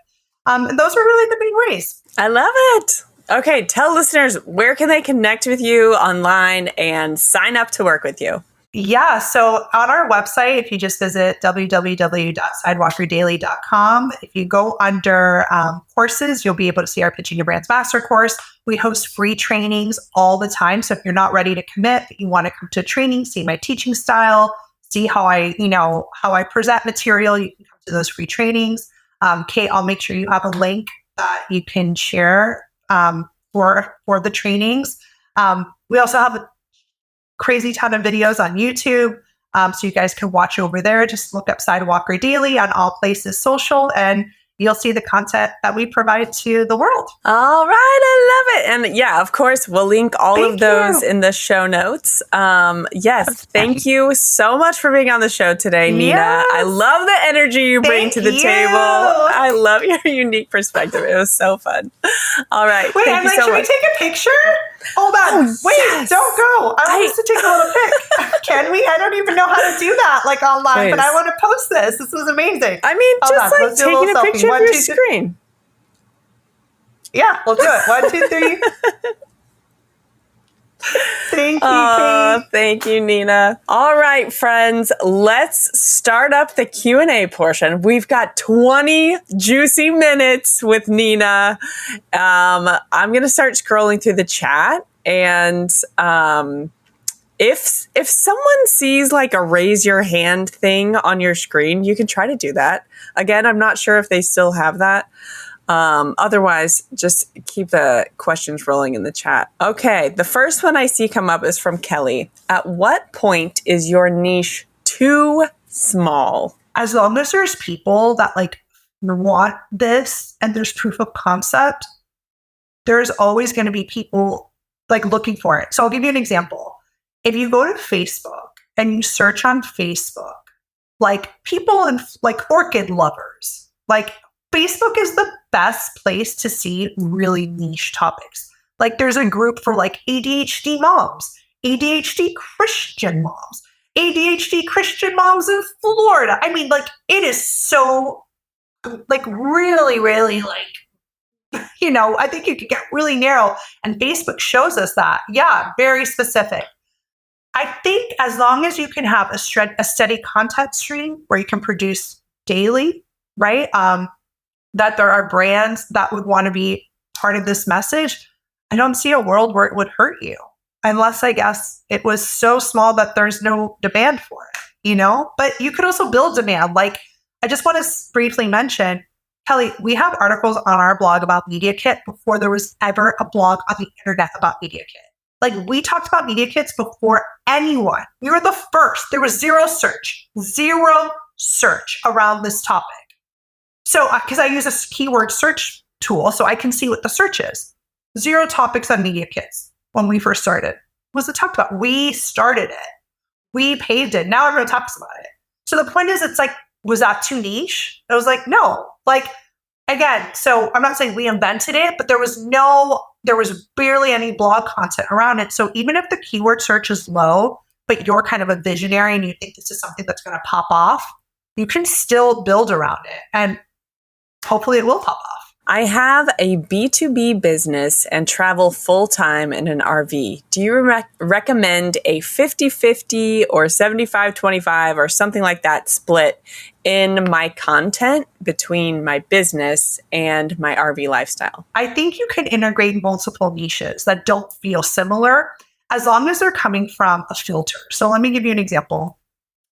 A: And those are really the main ways.
B: I love it. Okay. Tell listeners, where can they connect with you online and sign up to work with you?
A: Yeah. So on our website, if you just visit www.sidewalkerdaily.com, if you go under courses, you'll be able to see our Pitching Your Brand's Master course. We host free trainings all the time. So if you're not ready to commit, but you want to come to a training, see my teaching style, see how I present material, you can come to those free trainings. Kate, I'll make sure you have a link that you can share for the trainings. We also have a crazy ton of videos on YouTube. So you guys can watch over there. Just look up Sidewalker Daily on all places social and you'll see the content that we provide to the world.
B: All right. I love it. And yeah, of course, we'll link all of those in the show notes. Yes. Thank you so much for being on the show today, Nina. Yes. I love the energy you bring to the table. I love your unique perspective. It was so fun. All right.
A: Wait,
B: thank you so much.
A: Should we take a picture? Hold on. Wait, yes. Don't go. I want us to take a little pic. Can we? I don't even know how to do that like online, but I want to post this. This was amazing.
B: I mean, just taking a picture of your screen.
A: Yeah, we'll do it. 1, 2, 3. Thank you, Kate.
B: Thank you, Nina. All right, friends, let's start up the Q&A portion. We've got 20 juicy minutes with Nina. I'm going to start scrolling through the chat. And if someone sees like a raise your hand thing on your screen, you can try to do that. Again, I'm not sure if they still have that. Otherwise, just keep the questions rolling in the chat. Okay, the first one I see come up is from Kelly. At what point is your niche too small?
A: As long as there's people that like want this and there's proof of concept, there's always going to be people like looking for it. So I'll give you an example. If you go to Facebook and you search on Facebook, like people and like orchid lovers, like Facebook is the best place to see really niche topics. Like there's a group for like ADHD moms, ADHD Christian moms, ADHD Christian moms in Florida. I mean, like it is so like really, really like, I think you could get really narrow and Facebook shows us that. Yeah, very specific. I think as long as you can have a steady content stream where you can produce daily, right? That there are brands that would want to be part of this message, I don't see a world where it would hurt you. Unless I guess it was so small that there's no demand for it, But you could also build demand. Like, I just want to briefly mention, Kelly, we have articles on our blog about Media Kit before there was ever a blog on the internet about Media Kit. Like we talked about media kits before anyone. We were the first. There was zero search around this topic. So, because I use a keyword search tool, so I can see what the search is. Zero topics on media kits when we first started. Was it talked about? We started it. We paved it. Now everyone talks about it. So the point is, it's like, was that too niche? I was like, no. Like, again, so I'm not saying we invented it, but there was barely any blog content around it. So even if the keyword search is low, but you're kind of a visionary and you think this is something that's going to pop off, you can still build around it. And hopefully it will pop off.
B: I have a B2B business and travel full-time in an RV. Do you recommend a 50-50 or 75-25 or something like that split in my content between my business and my RV lifestyle?
A: I think you can integrate multiple niches that don't feel similar as long as they're coming from a filter. So let me give you an example.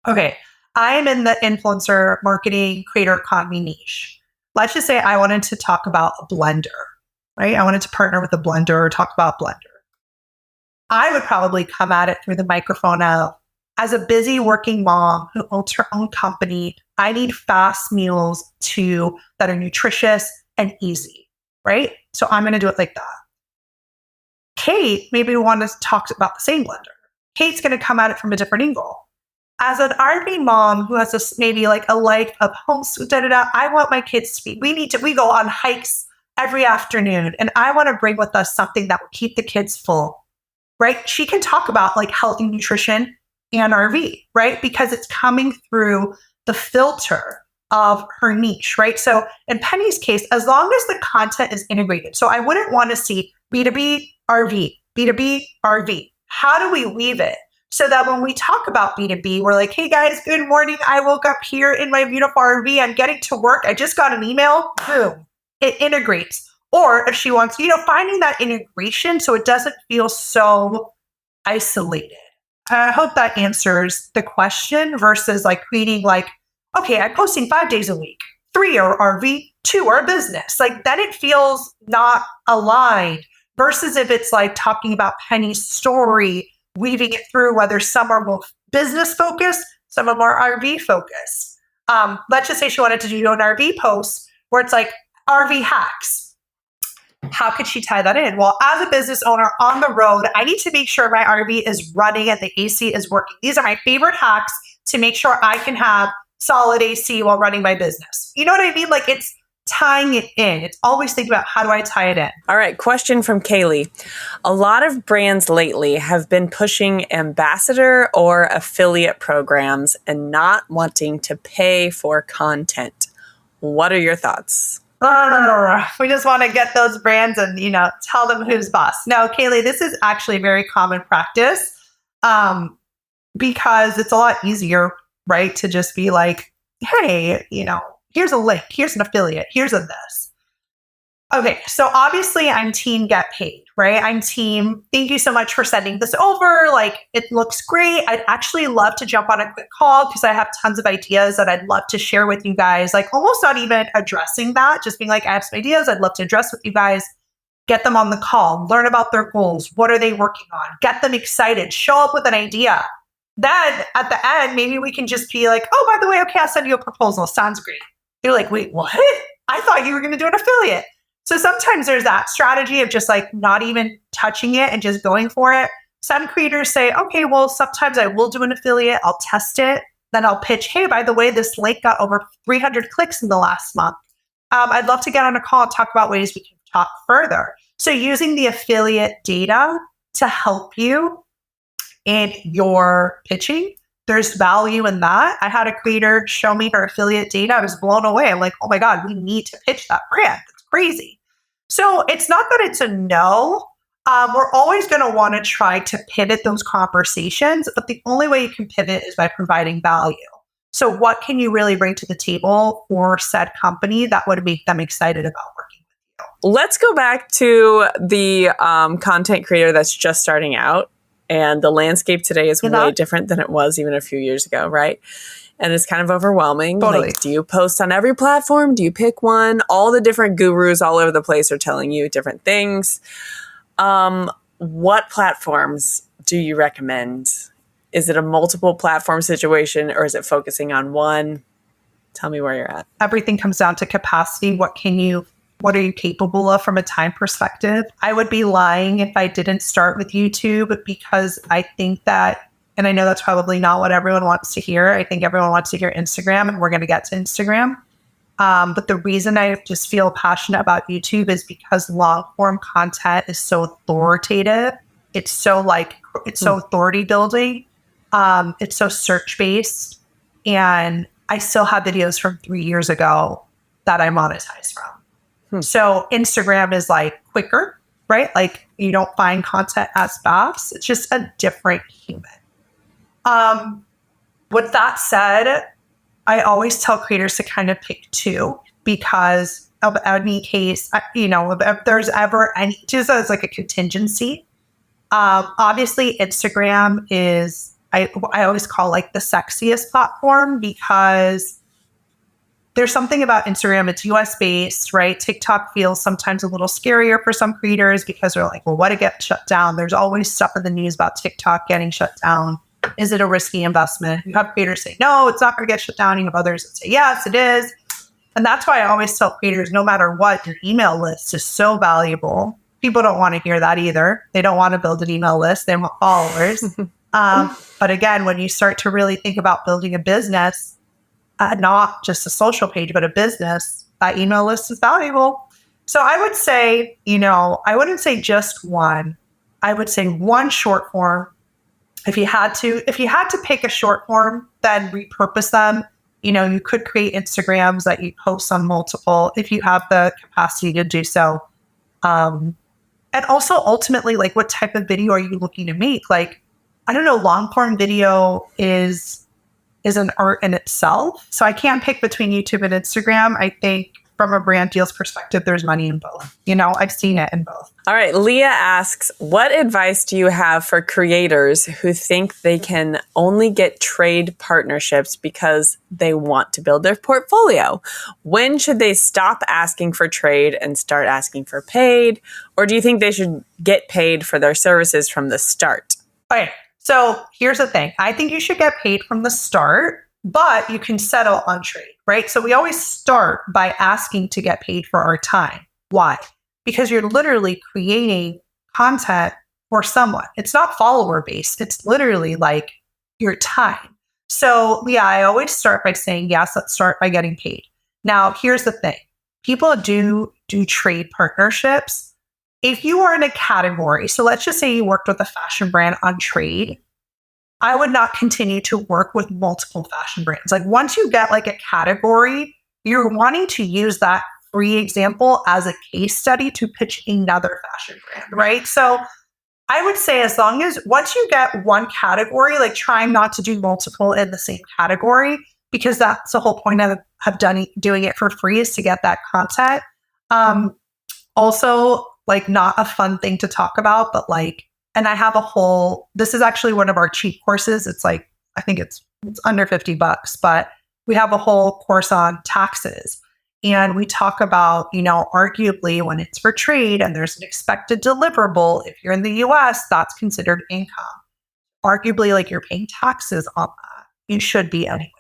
A: Okay, I am in the influencer marketing creator economy niche. Let's just say I wanted to talk about a blender, right? I wanted to partner with a blender or talk about blender. I would probably come at it through the microphone of, as a busy working mom who owns her own company, I need fast meals that are nutritious and easy, right? So I'm going to do it like that. Kate maybe wants to talk about the same blender. Kate's going to come at it from a different angle. As an RV mom who has maybe like a life of homeschool, I want my kids to be, we go on hikes every afternoon and I want to bring with us something that will keep the kids full, right? She can talk about like healthy nutrition and RV, right? Because it's coming through the filter of her niche, right? So in Penny's case, as long as the content is integrated, so I wouldn't want to see B2B RV, B2B RV. How do we weave it? So that when we talk about B2B, we're like, hey guys, good morning. I woke up here in my beautiful RV. I'm getting to work. I just got an email. Boom. It integrates. Or if she wants, finding that integration so it doesn't feel so isolated. I hope that answers the question versus like creating like, okay, I'm posting 5 days a week. 3 are RV, 2 are business. Like then it feels not aligned versus if it's like talking about Penny's story, weaving it through, whether some are more business focused, some are more RV focused. Let's just say she wanted to do an RV post where it's like RV hacks. How could she tie that in? Well, as a business owner on the road, I need to make sure my RV is running and the AC is working. These are my favorite hacks to make sure I can have solid AC while running my business. You know what I mean? Like it's tying it in. It's always thinking about how do I tie it in?
B: All right. Question from Kaylee. A lot of brands lately have been pushing ambassador or affiliate programs and not wanting to pay for content. What are your thoughts?
A: We just want to get those brands and, tell them who's boss. No, Kaylee, this is actually a very common practice because it's a lot easier, right? To just be like, hey, here's a link, here's an affiliate, here's a this. Okay, so obviously I'm team get paid, right? I'm team, thank you so much for sending this over. Like, it looks great. I'd actually love to jump on a quick call because I have tons of ideas that I'd love to share with you guys. Like, almost not even addressing that, just being like, I have some ideas I'd love to address with you guys. Get them on the call, learn about their goals. What are they working on? Get them excited, show up with an idea. Then at the end, maybe we can just be like, oh, by the way, okay, I'll send you a proposal. Sounds great. You're like, wait, what? I thought you were going to do an affiliate. So sometimes there's that strategy of just like not even touching it and just going for it. Some creators say, okay, well, sometimes I will do an affiliate. I'll test it. Then I'll pitch, hey, by the way, this link got over 300 clicks in the last month. I'd love to get on a call and talk about ways we can talk further. So using the affiliate data to help you in your pitching, there's value in that. I had a creator show me her affiliate data. I was blown away. I'm like, oh my God, we need to pitch that brand. It's crazy. So it's not that it's a no. We're always going to want to try to pivot those conversations, but the only way you can pivot is by providing value. So what can you really bring to the table for said company that would make them excited about working with you?
B: Let's go back to the content creator that's just starting out. And the landscape today is way different than it was even a few years ago, right? And it's kind of overwhelming.
A: Totally.
B: Like, do you post on every platform? Do you pick one? All the different gurus all over the place are telling you different things. what platforms do you recommend? Is it a multiple platform situation or is it focusing on one? Tell me where you're at.
A: Everything comes down to capacity. What are you capable of from a time perspective? I would be lying if I didn't start with YouTube, because I think that, and I know that's probably not what everyone wants to hear. I think everyone wants to hear Instagram, and we're going to get to Instagram. But the reason I just feel passionate about YouTube is because long form content is so authoritative. It's so authority building. It's so search based. And I still have videos from 3 years ago that I monetize from. So Instagram is like quicker, right? Like you don't find content as fast. It's just a different human. With that said, I always tell creators to kind of pick two, because of any case, if there's ever any, just as like a contingency. Obviously Instagram is, I always call like the sexiest platform, because there's something about Instagram. It's US based, right? TikTok feels sometimes a little scarier for some creators because they're like, well, what to get shut down? There's always stuff in the news about TikTok getting shut down. Is it a risky investment? You have creators say, no, it's not going to get shut down. You have others that say, yes, it is. And that's why I always tell creators, no matter what, your email list is so valuable. People don't want to hear that either. They don't want to build an email list. They want followers. But again, when you start to really think about building a business, not just a social page, but a business, that email list is valuable. So I would say, I wouldn't say just one. I would say one short form. If you had to pick a short form, then repurpose them. You could create Instagrams that you post on multiple if you have the capacity to do so. And also ultimately, like, what type of video are you looking to make? Like, I don't know, long form video is an art in itself. So I can't pick between YouTube and Instagram. I think from a brand deals perspective, there's money in both. I've seen it in both.
B: All right. Leah asks, what advice do you have for creators who think they can only get trade partnerships because they want to build their portfolio? When should they stop asking for trade and start asking for paid? Or do you think they should get paid for their services from the start?
A: Okay. So here's the thing. I think you should get paid from the start, but you can settle on trade, right? So we always start by asking to get paid for our time. Why? Because you're literally creating content for someone. It's not follower based. It's literally like your time. So yeah, I always start by saying, yes, let's start by getting paid. Now, here's the thing. People do trade partnerships. If you are in a category, so let's just say you worked with a fashion brand on trade, I would not continue to work with multiple fashion brands. Like, once you get like a category, you're wanting to use that free example as a case study to pitch another fashion brand, right? So I would say, as long as once you get one category, like, trying not to do multiple in the same category, because that's the whole point of doing it for free, is to get that content. Also, like, not a fun thing to talk about, but like, and I have this is actually one of our cheap courses. It's like, I think it's under $50, but we have a whole course on taxes. And we talk about, arguably when it's for trade and there's an expected deliverable, if you're in the US, that's considered income. Arguably, like, you're paying taxes on that. You should be anyways.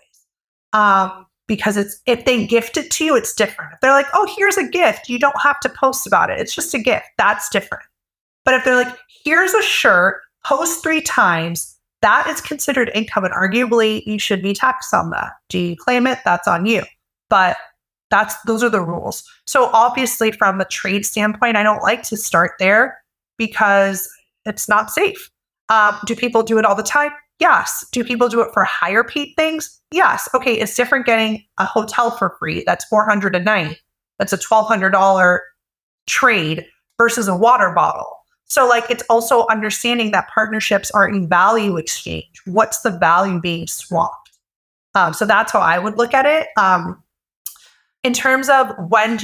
A: Because if they gift it to you, it's different. If they're like, oh, here's a gift, you don't have to post about it. It's just a gift. That's different. But if they're like, here's a shirt, post 3 times, that is considered income. And arguably, you should be taxed on that. Do you claim it? That's on you. But those are the rules. So obviously, from a trade standpoint, I don't like to start there because it's not safe. Do people do it all the time? Yes. Do people do it for higher paid things? Yes. Okay, it's different getting a hotel for free. That's $400 a night. That's a $1,200 trade versus a water bottle. So, like, it's also understanding that partnerships are a value exchange. What's the value being swapped? So that's how I would look at it. In terms of when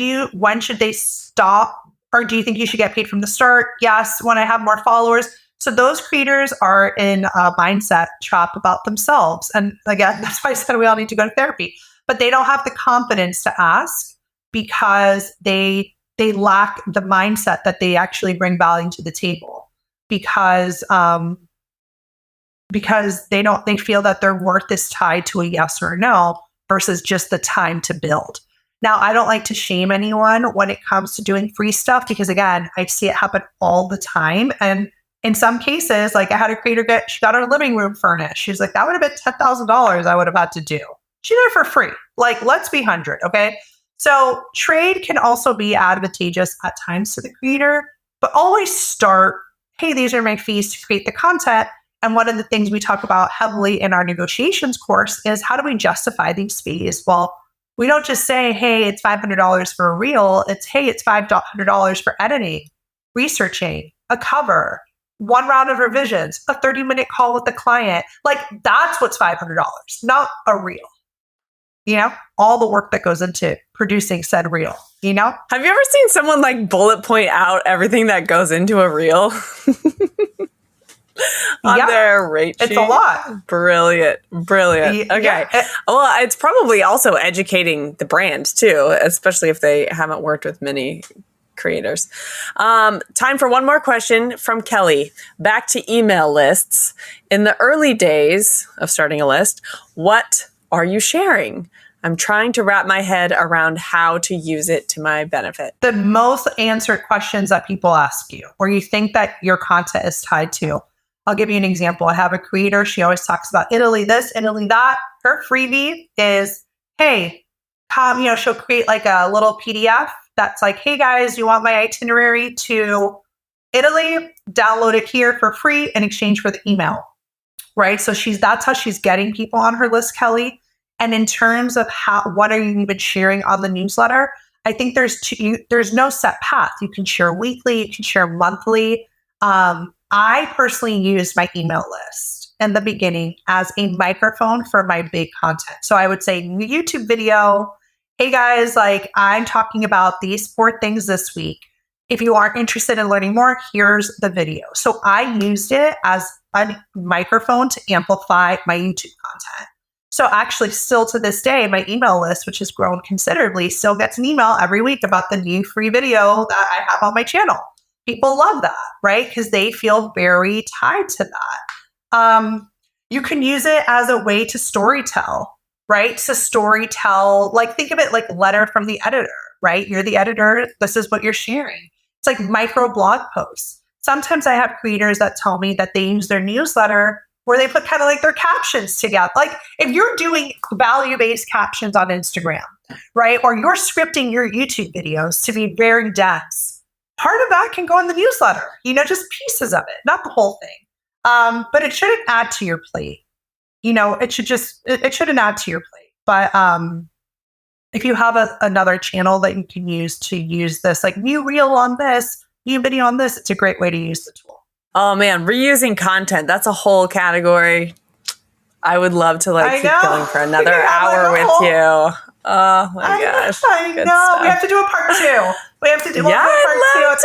A: should they stop, or do you think you should get paid from the start? Yes, when I have more followers. So those creators are in a mindset trap about themselves. And again, that's why I said we all need to go to therapy. But they don't have the confidence to ask because they lack the mindset that they actually bring value to the table. because they feel that their worth is tied to a yes or a no versus just the time to build. Now, I don't like to shame anyone when it comes to doing free stuff because, again, I see it happen all the time. And in some cases, like I had a creator she got her living room furnished. She's like, that would have been $10,000 I would have had to do. She did it for free. Like, let's be 100, okay? So trade can also be advantageous at times to the creator, but always start, hey, these are my fees to create the content. And one of the things we talk about heavily in our negotiations course is how do we justify these fees? Well, we don't just say, hey, it's $500 for a reel. It's, hey, it's $500 for editing, researching, a cover, one round of revisions, a 30-minute call with the client. Like, that's what's $500, not a reel. You know, all the work that goes into producing said reel, you know?
B: Have you ever seen someone like bullet point out everything that goes into a reel? On their rate sheet?
A: It's a lot.
B: Brilliant. Okay. Yeah. Well, it's probably also educating the brand too, especially if they haven't worked with many creators. Time for one more question from Kelly. Back to email lists. In the early days of starting a list, what are you sharing? I'm trying to wrap my head around how to use it to my benefit.
A: The most answered questions that people ask you, or you think that your content is tied to. I'll give you an example. I have a creator. She always talks about Italy this, Italy that. Her freebie is, hey, she'll create like a little PDF that's like, hey guys, you want my itinerary to Italy? Download it here for free in exchange for the email, right? So that's how she's getting people on her list, Kelly. And in terms of what are you even sharing on the newsletter? I think there's no set path. You can share weekly, you can share monthly. I personally used my email list in the beginning as a microphone for my big content. So I would say YouTube video, hey guys, like I'm talking about these 4 things this week. If you are interested in learning more, here's the video. So I used it as a microphone to amplify my YouTube content. So actually still to this day, my email list, which has grown considerably, still gets an email every week about the new free video that I have on my channel. People love that, right? Because they feel very tied to that. You can use it as a way to storytell, right? To storytell, like think of it like letter from the editor, right? You're the editor. This is what you're sharing. It's like micro blog posts. Sometimes I have creators that tell me that they use their newsletter where they put kind of like their captions together. Like if you're doing value-based captions on Instagram, right? Or you're scripting your YouTube videos to be very dense. Part of that can go in the newsletter, just pieces of it, not the whole thing. But it shouldn't add to your plate. It shouldn't add to your plate. But if you have another channel that you can use to use this, like new reel on this, new video on this, it's a great way to use the tool.
B: Oh man, reusing content. That's a whole category. I would love to keep going for another hour with you. Oh my gosh.
A: I know. Stuff. We have to do a part 2. We have to do part 2. It's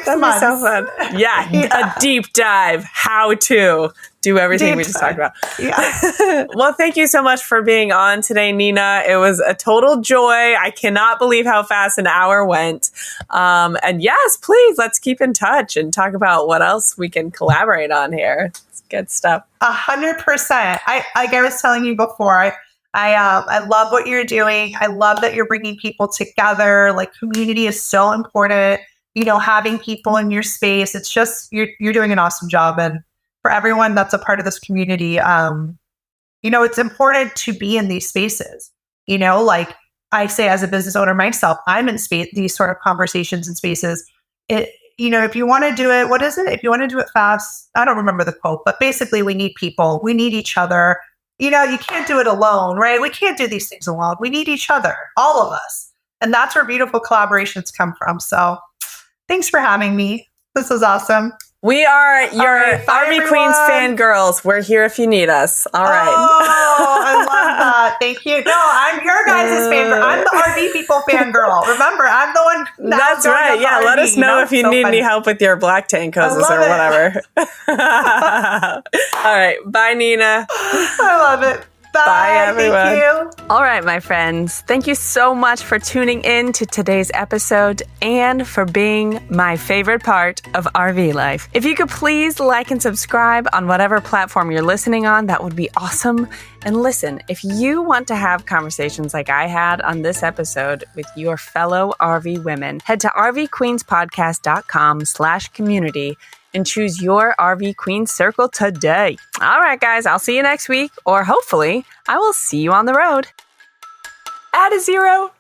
A: 6 months.
B: So fun. Yeah, a deep dive. How to do everything we just talked about.
A: Yeah.
B: Well, thank you so much for being on today, Nina. It was a total joy. I cannot believe how fast an hour went. And yes, please, let's keep in touch and talk about what else we can collaborate on here. It's good stuff.
A: 100%. Like I was telling you before, I love what you're doing. I love that you're bringing people together. Like community is so important. Having people in your space. It's just you're doing an awesome job. And for everyone that's a part of this community, it's important to be in these spaces. Like I say as a business owner myself, I'm in these sort of conversations and spaces. If you want to do it, what is it? If you want to do it fast, I don't remember the quote, but basically we need people. We need each other. You can't do it alone, right? We can't do these things alone. We need each other, all of us. And that's where beautiful collaborations come from. So thanks for having me. This was awesome.
B: We are your RV Queens fangirls. We're here if you need us. All right.
A: Oh, I love that. Thank you. No, I'm your guys' fangirl. I'm the RV people fangirl. Remember, I'm the one.
B: That's right. Yeah, let us know if you need any help with your black tank hoses or whatever. All right. Bye, Nina.
A: I love it. Bye,
B: everyone.
A: Thank you.
B: All right, my friends, thank you so much for tuning in to today's episode and for being my favorite part of RV life. If you could please like and subscribe on whatever platform you're listening on, that would be awesome. And listen, if you want to have conversations like I had on this episode with your fellow RV women, head to rvqueenspodcast.com/community and choose your RV Queen Circle today. All right, guys, I'll see you next week, or hopefully I will see you on the road. Add a 0.